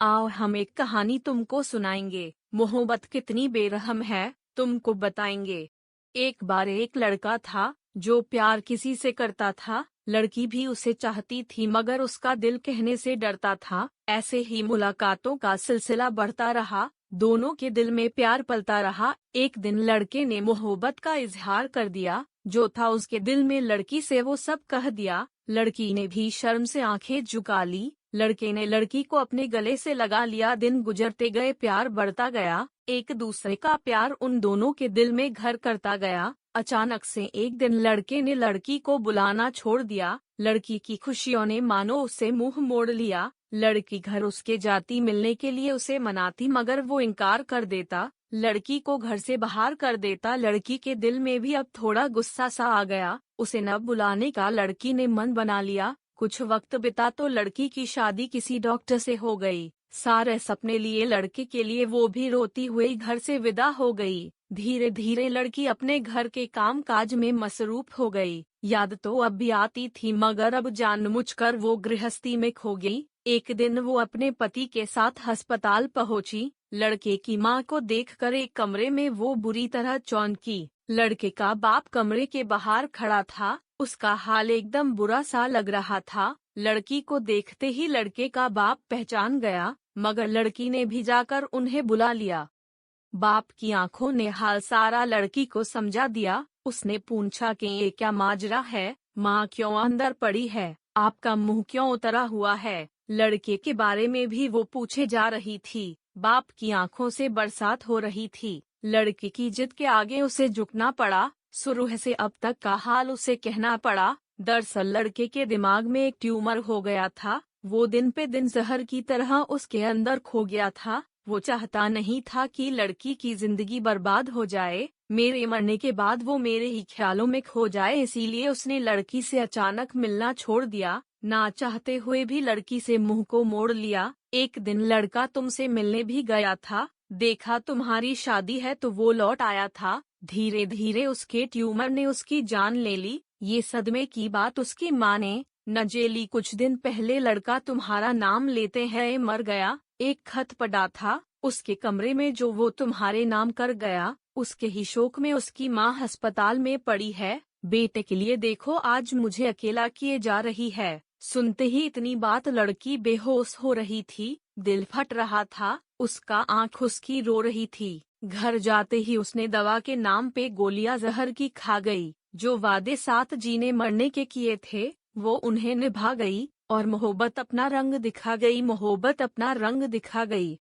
आओ हम एक कहानी तुमको सुनाएंगे। मोहब्बत कितनी बेरहम है तुमको बताएंगे। एक बार एक लड़का था जो प्यार किसी से करता था। लड़की भी उसे चाहती थी मगर उसका दिल कहने से डरता था। ऐसे ही मुलाकातों का सिलसिला बढ़ता रहा। दोनों के दिल में प्यार पलता रहा। एक दिन लड़के ने मोहब्बत का इजहार कर दिया। जो था उसके दिल में लड़की से वो सब कह दिया। लड़की ने भी शर्म से आंखें झुका ली। लड़के ने लड़की को अपने गले से लगा लिया। दिन गुजरते गए, प्यार बढ़ता गया। एक दूसरे का प्यार उन दोनों के दिल में घर करता गया। अचानक से एक दिन लड़के ने लड़की को बुलाना छोड़ दिया। लड़की की खुशियों ने मानो उसे मुंह मोड़ लिया। लड़की घर उसके जाती मिलने के लिए उसे मनाती मगर वो इनकार कर देता। लड़की को घर से बाहर कर देता। लड़की के दिल में भी अब थोड़ा गुस्सा सा आ गया। उसे न बुलाने का लड़की ने मन बना लिया। कुछ वक्त बिता तो लड़की की शादी किसी डॉक्टर से हो गई। सारे सपने लिए लड़के के लिए वो भी रोती हुई घर से विदा हो गई। धीरे धीरे लड़की अपने घर के काम काज में मसरूफ हो गई। याद तो अब भी आती थी मगर अब जानबूझकर वो गृहस्थी में खो गई। एक दिन वो अपने पति के साथ अस्पताल पहुंची। लड़के की मां को देखकर एक कमरे में वो बुरी तरह चौंकी। लड़के का बाप कमरे के बाहर खड़ा था। उसका हाल एकदम बुरा सा लग रहा था। लड़की को देखते ही लड़के का बाप पहचान गया मगर लड़की ने भी जाकर उन्हें बुला लिया। बाप की आंखों ने हाल सारा लड़की को समझा दिया। उसने पूछा कि ये क्या माजरा है, माँ क्यों अंदर पड़ी है, आपका मुंह क्यों उतरा हुआ है। लड़के के बारे में भी वो पूछे जा रही थी। बाप की आंखों से बरसात हो रही थी। लड़की की जिद के आगे उसे झुकना पड़ा। शुरू से अब तक का हाल उसे कहना पड़ा। दरअसल लड़के के दिमाग में एक ट्यूमर हो गया था। वो दिन पे दिन जहर की तरह उसके अंदर खो गया था। वो चाहता नहीं था कि लड़की की जिंदगी बर्बाद हो जाए। मेरे मरने के बाद वो मेरे ही ख्यालों में खो जाए, इसीलिए उसने लड़की से अचानक मिलना छोड़ दिया। ना चाहते हुए भी लड़की से मुंह को मोड़ लिया। एक दिन लड़का तुमसे मिलने भी गया था। देखा तुम्हारी शादी है तो वो लौट आया था। धीरे धीरे उसके ट्यूमर ने उसकी जान ले ली। ये सदमे की बात उसकी माँ ने न झेली। कुछ दिन पहले लड़का तुम्हारा नाम लेते हैं मर गया। एक खत पड़ा था उसके कमरे में जो वो तुम्हारे नाम कर गया। उसके ही शोक में उसकी माँ अस्पताल में पड़ी है। बेटे के लिए देखो आज मुझे अकेला किए जा रही है। सुनते ही इतनी बात लड़की बेहोश हो रही थी। दिल फट रहा था। उसका आंख उसकी रो रही थी। घर जाते ही उसने दवा के नाम पे गोलियां जहर की खा गई। जो वादे साथ जीने मरने के किए थे वो उन्हें निभा गई और मोहब्बत अपना रंग दिखा गई।